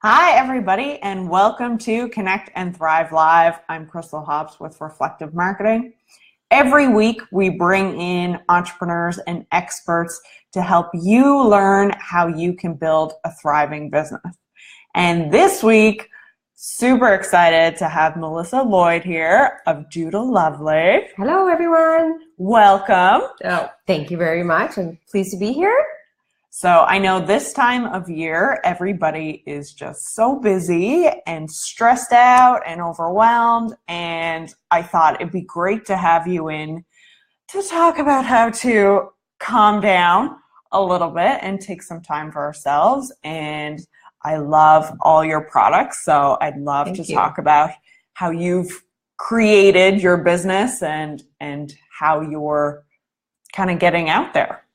Hi, everybody, and welcome to Connect and Thrive Live. I'm Crystal Hobbs with Reflective Marketing. Every week, we bring in entrepreneurs and experts to help you learn how you can build a thriving business. And this week, super excited to have Melissa Lloyd here of DOODLE Lovely. Hello, everyone. Welcome. Oh, thank you very much. I'm pleased to be here. So I know this time of year, everybody is just so busy and stressed out and overwhelmed. And I thought it'd be great to have you in to talk about how to calm down a little bit and take some time for ourselves. And I love all your products. So I'd love to talk about how you've created your business and how you're kind of getting out there.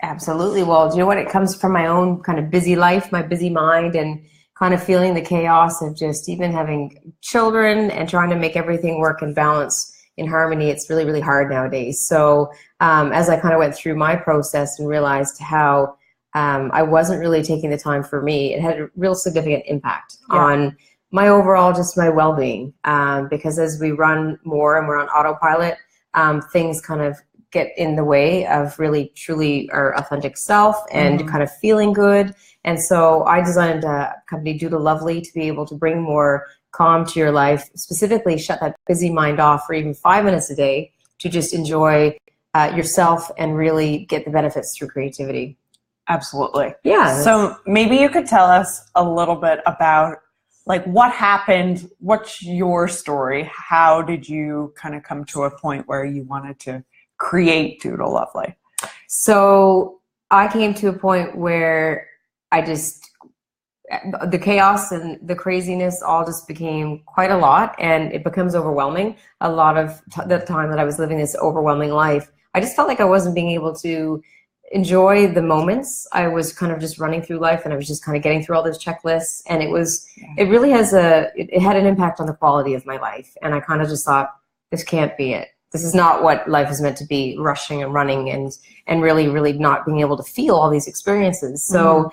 Absolutely. Well, do you know what? It comes from my own kind of busy life, my busy mind, and kind of feeling the chaos of just even having children and trying to make everything work and balance in harmony. It's really, really hard nowadays. So as I kind of went through my process and realized how I wasn't really taking the time for me, it had a real significant impact on my overall, just my well-being. Because as we run more and we're on autopilot, things kind of get in the way of really truly our authentic self and kind of feeling good. And so I designed a company, DOODLE Lovely, to be able to bring more calm to your life, specifically shut that busy mind off for even 5 minutes a day to just enjoy yourself and really get the benefits through creativity. Absolutely. Yeah. So maybe you could tell us a little bit about like what happened, what's your story? How did you kind of come to a point where you wanted to create DOODLE Lovely? So I came to a point where the chaos and the craziness all just became quite a lot, and it becomes overwhelming. A lot of the time that I was living this overwhelming life, I just felt like I wasn't being able to enjoy the moments. I was kind of just running through life, and I was just kind of getting through all those checklists, and it really it had an impact on the quality of my life. And I kind of just thought, this can't be it. This is not what life is meant to be, rushing and running and really, really not being able to feel all these experiences. So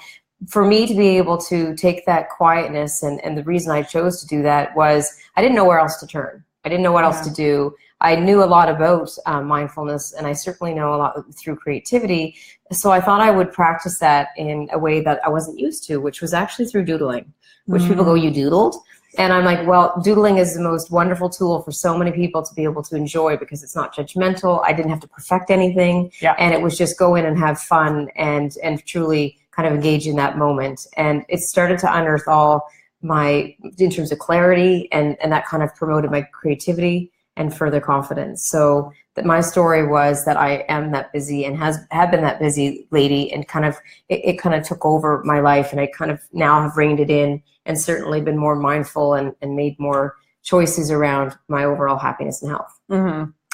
for me to be able to take that quietness, and the reason I chose to do that was I didn't know where else to turn. I didn't know what else to do. I knew a lot about mindfulness, and I certainly know a lot through creativity. So I thought I would practice that in a way that I wasn't used to, which was actually through doodling, which people go, you doodled? And I'm like, well, doodling is the most wonderful tool for so many people to be able to enjoy because it's not judgmental. I didn't have to perfect anything. And it was just go in and have fun and truly kind of engage in that moment. And it started to unearth all in terms of clarity, and that kind of promoted my creativity and further confidence. So that my story was that I am that busy and have been that busy lady, and kind of it kind of took over my life, and I kind of now have reined it in and certainly been more mindful and made more choices around my overall happiness and health.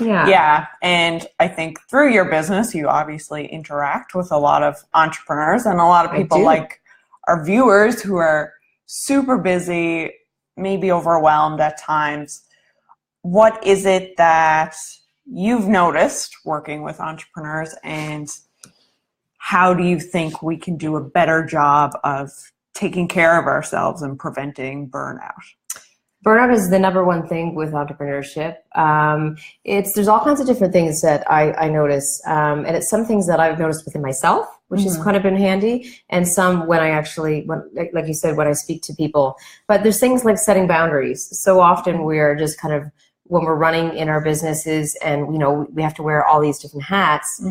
Yeah. And I think through your business, you obviously interact with a lot of entrepreneurs and a lot of people like our viewers who are super busy, maybe overwhelmed at times. What is it that you've noticed working with entrepreneurs, and how do you think we can do a better job of taking care of ourselves and preventing burnout? Burnout is the number one thing with entrepreneurship. There's all kinds of different things that I notice, and it's some things that I've noticed within myself, which has kind of been handy, and some when like you said, when I speak to people. But there's things like setting boundaries. So often we're just kind of, when we're running in our businesses and we have to wear all these different hats,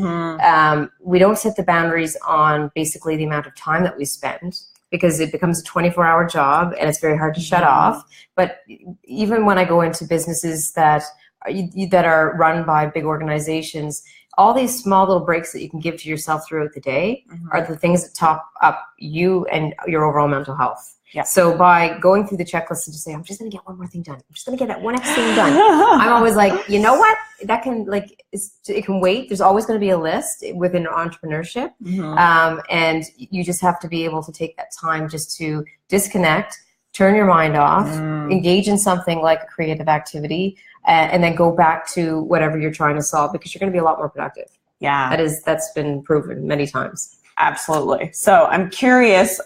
we don't set the boundaries on basically the amount of time that we spend, because it becomes a 24-hour job and it's very hard to shut off. But even when I go into businesses that are run by big organizations, all these small little breaks that you can give to yourself throughout the day are the things that top up you and your overall mental health. So by going through the checklist and just saying, I'm just going to get one more thing done. I'm just going to get that one extra thing done. I'm always like, you know what? That can it can wait. There's always going to be a list within entrepreneurship. And you just have to be able to take that time just to disconnect, turn your mind off, engage in something like a creative activity, and then go back to whatever you're trying to solve, because you're going to be a lot more productive. That's been proven many times. Absolutely. So I'm curious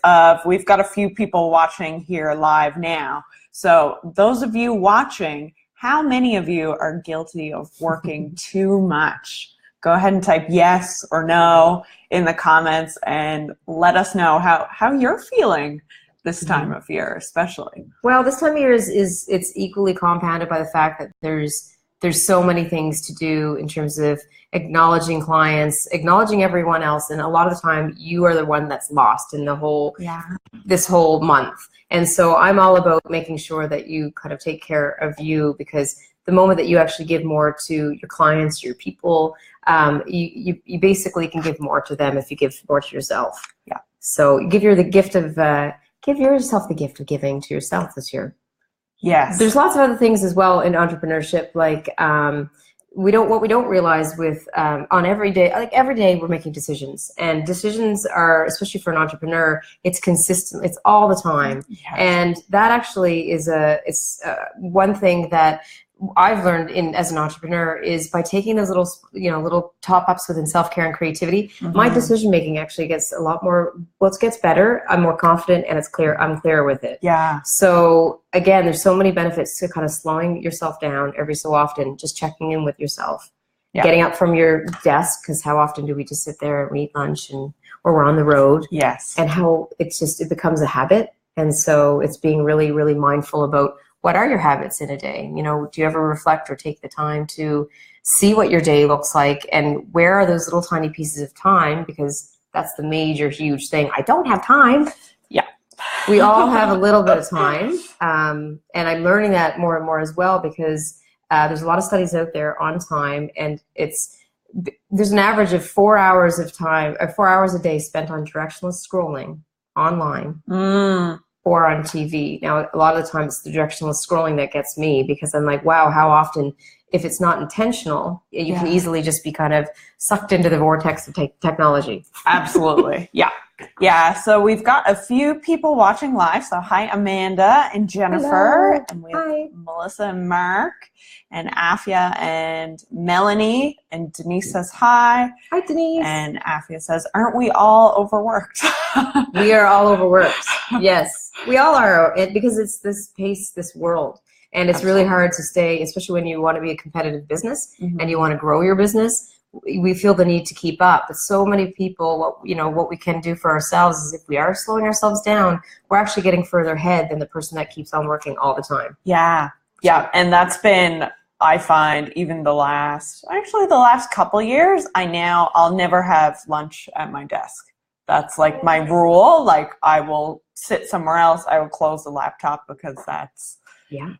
we've got a few people watching here live now. So those of you watching, how many of you are guilty of working too much? Go ahead and type yes or no in the comments and let us know how you're feeling this time of year, especially. Well, this time of year is it's equally compounded by the fact that there's so many things to do in terms of acknowledging clients, acknowledging everyone else, and a lot of the time you are the one that's lost in the whole this whole month. And so I'm all about making sure that you kind of take care of you, because the moment that you actually give more to your clients, your people, you basically can give more to them if you give more to yourself. Yeah. So give yourself the gift of giving to yourself this year. Yes. There's lots of other things as well in entrepreneurship, like what we don't realize with on every day, like every day we're making decisions, and decisions are, especially for an entrepreneur, it's consistent, it's all the time. Yes. And that actually is one thing that I've learned as an entrepreneur is by taking those little top ups within self-care and creativity, my decision making actually gets a lot more, it gets better. I'm more confident, and I'm clear with it. Yeah. So again, there's so many benefits to kind of slowing yourself down every so often, just checking in with yourself, getting up from your desk, because how often do we just sit there and we eat lunch or we're on the road? Yes. And how it becomes a habit. And so it's being really, really mindful about what are your habits in a day? Do you ever reflect or take the time to see what your day looks like, and where are those little tiny pieces of time? Because that's the major, huge thing. I don't have time. Yeah. We all have a little bit of time. And I'm learning that more and more as well, because there's a lot of studies out there on time, and there's an average of 4 hours of time, or 4 hours a day spent on directionless scrolling online. Or on TV. Now, a lot of the time it's the directionless scrolling that gets me, because I'm like, wow, how often, if it's not intentional, you can easily just be kind of sucked into the vortex of technology. Absolutely. Yeah. Yeah. So we've got a few people watching live. So hi, Amanda and Jennifer. Hello. And we have Melissa and Mark and Afia and Melanie, and Denise says hi. Hi, Denise. And Afia says, aren't we all overworked? We are all overworked. Yes, we all are, because it's this pace, this world. And it's really hard to stay, especially when you want to be a competitive business and you want to grow your business. We feel the need to keep up. But so many people, what we can do for ourselves is, if we are slowing ourselves down, we're actually getting further ahead than the person that keeps on working all the time. Yeah. Yeah. And that's been, I find, even the last couple years, I'll never have lunch at my desk. That's like my rule. Like, I will sit somewhere else. I will close the laptop, because that's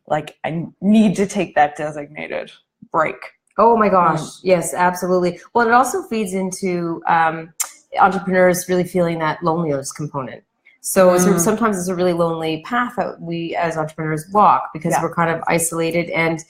like, I need to take that designated break. Oh my gosh. Yes, absolutely. Well, it also feeds into entrepreneurs really feeling that loneliness component. So sometimes it's a really lonely path that we as entrepreneurs walk, because we're kind of isolated, and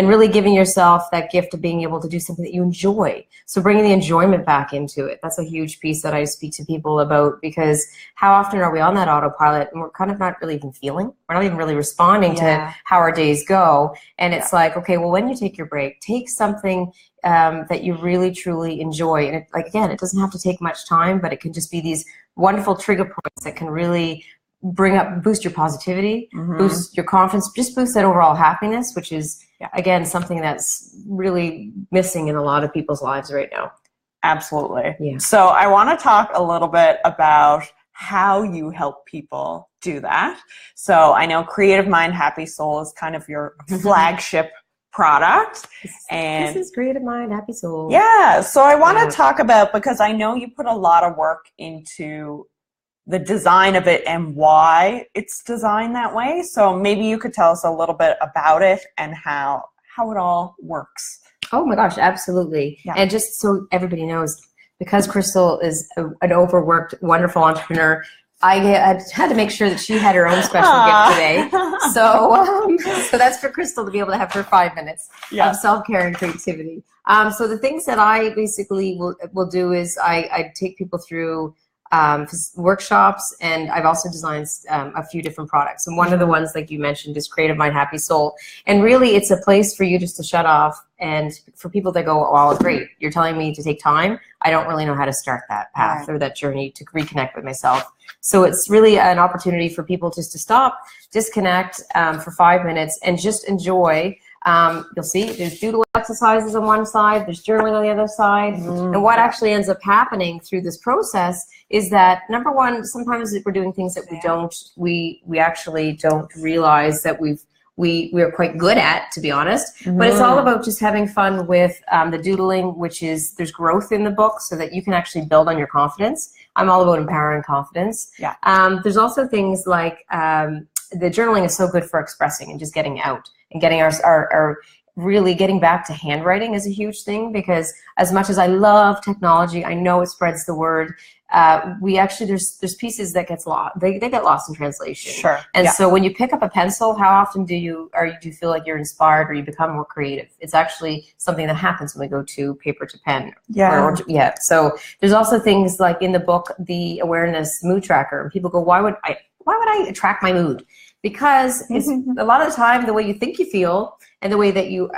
really giving yourself that gift of being able to do something that you enjoy. So bringing the enjoyment back into it, that's a huge piece that I speak to people about, because how often are we on that autopilot and we're kind of not really even feeling, we're not even really responding to how our days go. And it's like, okay, well, when you take your break, take something that you really truly enjoy. And it doesn't have to take much time, but it can just be these wonderful trigger points that can really boost your positivity, boost your confidence, just boost that overall happiness, which is, again, something that's really missing in a lot of people's lives right now. Absolutely. Yeah. So I want to talk a little bit about how you help people do that. So I know Creative Mind, Happy Soul is kind of your flagship product. And this is Creative Mind, Happy Soul. Yeah. So I want to talk about, because I know you put a lot of work into the design of it and why it's designed that way. So maybe you could tell us a little bit about it and how it all works. Oh my gosh, absolutely. Yeah. And just so everybody knows, because Crystal is an overworked, wonderful entrepreneur, I had to make sure that she had her own special gift today. So that's for Crystal to be able to have her 5 minutes of self-care and creativity. So the things that I basically will do is I take people through workshops, and I've also designed a few different products. And one of the ones, like you mentioned, is Creative Mind, Happy Soul. And really, it's a place for you just to shut off, and for people that go, oh, great, you're telling me to take time. I don't really know how to start that path or that journey to reconnect with myself. So it's really an opportunity for people just to stop, disconnect for 5 minutes, and just enjoy. You'll see there's doodle exercises on one side, there's journaling on the other side. And what actually ends up happening through this process is that, number one, sometimes we're doing things that we actually don't realize that we're quite good at, to be honest. But it's all about just having fun with the doodling, which is, there's growth in the book so that you can actually build on your confidence. I'm all about empowering confidence. There's also things like the journaling is so good for expressing and just getting out and getting our really getting back to handwriting is a huge thing, because as much as I love technology, I know it spreads the word. We actually, there's pieces that gets lost. They get lost in translation. And so when you pick up a pencil, how often do you feel like you're inspired or you become more creative? It's actually something that happens when we go to paper to pen. So there's also things like in the book, the awareness mood tracker. People go, why would I track my mood? Because it's a lot of the time the way you think you feel and the way that you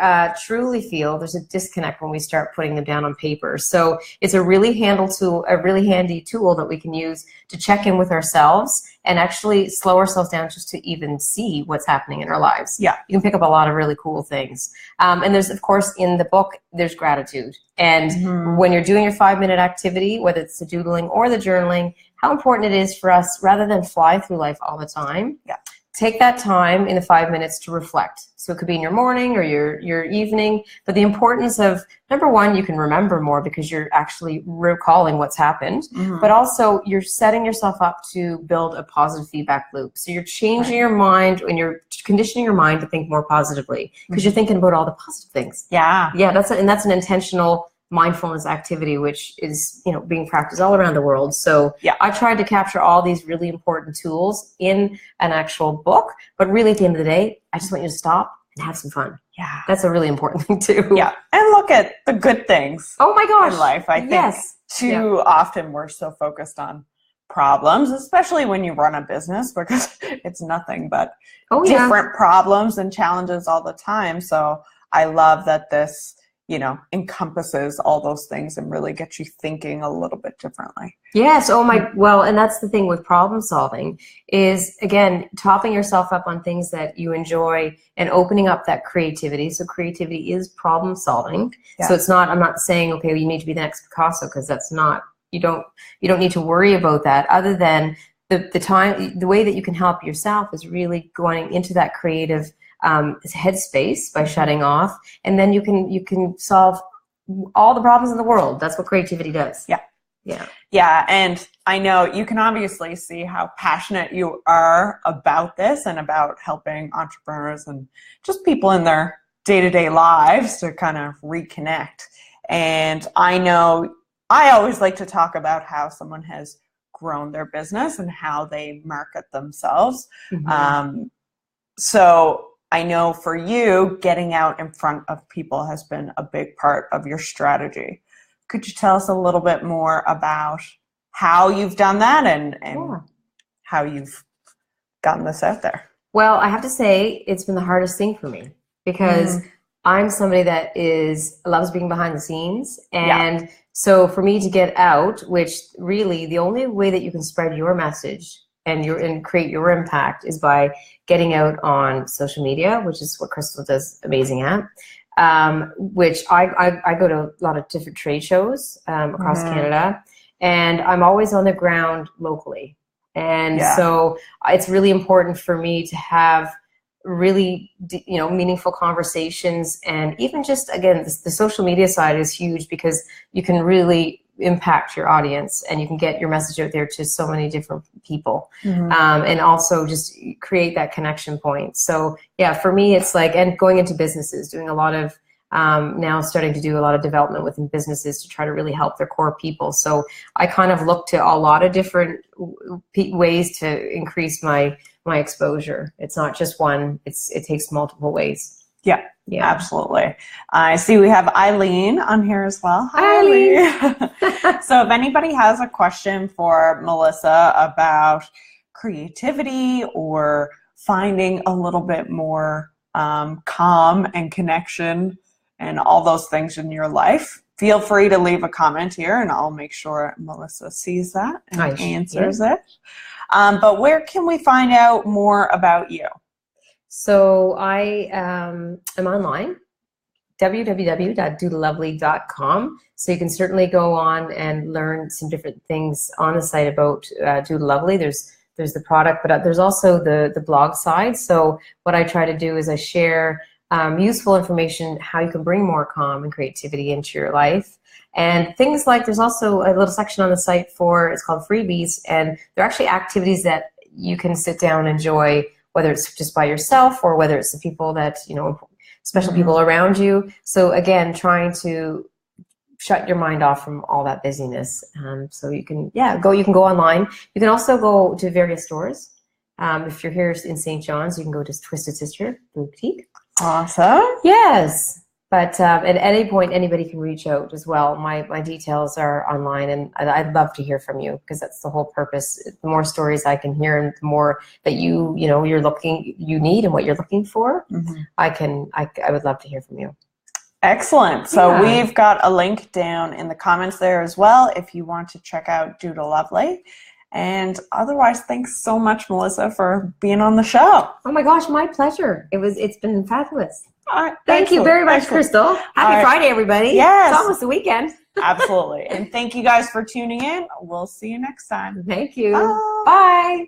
truly feel, there's a disconnect when we start putting them down on paper. So it's a really handy tool that we can use to check in with ourselves and actually slow ourselves down just to even see what's happening in our lives. You can pick up a lot of really cool things. And there's, of course, in the book, there's gratitude. And when you're doing your 5-minute activity, whether it's the doodling or the journaling, how important it is for us, rather than fly through life all the time, take that time in the 5 minutes to reflect. So it could be in your morning or your evening, but the importance of, number one, you can remember more because you're actually recalling what's happened, but also you're setting yourself up to build a positive feedback loop. So you're changing your mind and you're conditioning your mind to think more positively because you're thinking about all the positive things. That's an intentional mindfulness activity, which is, being practiced all around the world. So I tried to capture all these really important tools in an actual book, but really at the end of the day, I just want you to stop and have some fun. That's a really important thing too. And look at the good things. Oh my gosh. In life. I think too often we're so focused on problems, especially when you run a business, because it's nothing but different problems and challenges all the time. So I love that this encompasses all those things and really gets you thinking a little bit differently. Yes. And that's the thing with problem solving is, again, topping yourself up on things that you enjoy and opening up that creativity. So creativity is problem solving. So it's not, I'm not saying, okay, you need to be the next Picasso, because that's not, you don't need to worry about that, other than the way that you can help yourself is really going into that creative headspace by shutting off, and then you can solve all the problems in the world. That's what creativity does. And I know you can obviously see how passionate you are about this and about helping entrepreneurs and just people in their day-to-day lives to kind of reconnect. And I know I always like to talk about how someone has grown their business and how they market themselves. So I know for you, getting out in front of people has been a big part of your strategy. Could you tell us a little bit more about how you've done that and how you've gotten this out there? Well, I have to say it's been the hardest thing for me, because I'm somebody that loves being behind the scenes. And so for me to get out, which really the only way that you can spread your message and create your impact is by getting out on social media, which is what Crystal does amazing at, which I go to a lot of different trade shows across Canada, and I'm always on the ground locally. And so it's really important for me to have really, meaningful conversations. And even just, again, the social media side is huge, because you can really impact your audience and you can get your message out there to so many different people, and also just create that connection point. So for me, it's like, and going into businesses, doing a lot of now starting to do a lot of development within businesses to try to really help their core people. So I kind of look to a lot of different ways to increase my exposure. It's not just one, it takes multiple ways. Yeah. Yeah. Absolutely. I see we have Eileen on here as well. Hi, Eileen. So if anybody has a question for Melissa about creativity or finding a little bit more calm and connection and all those things in your life, feel free to leave a comment here and I'll make sure Melissa sees that and answers it. But where can we find out more about you? So I am online, www.doodlelovely.com. So you can certainly go on and learn some different things on the site about Doodle Lovely. There's the product, but there's also the blog side. So what I try to do is I share useful information, how you can bring more calm and creativity into your life. And things like, there's also a little section on the site for, it's called freebies, and they're actually activities that you can sit down and enjoy, whether it's just by yourself or whether it's the people that, you know, special people around you. So again, trying to shut your mind off from all that busyness. So you can, you can go online. You can also go to various stores. If you're here in St. John's, you can go to Twisted Sister Boutique. Awesome. Yes. But at any point, anybody can reach out as well. My details are online, and I'd love to hear from you, because that's the whole purpose. The more stories I can hear, and the more that you need and what you're looking for, I would love to hear from you. Excellent. So we've got a link down in the comments there as well if you want to check out Doodle Lovely. And otherwise, thanks so much, Melissa, for being on the show. Oh my gosh, my pleasure. It's been fabulous. Thank you very much, Crystal. Happy Friday, everybody. Yes. It's almost the weekend. Absolutely. And thank you guys for tuning in. We'll see you next time. Thank you. Bye. Bye.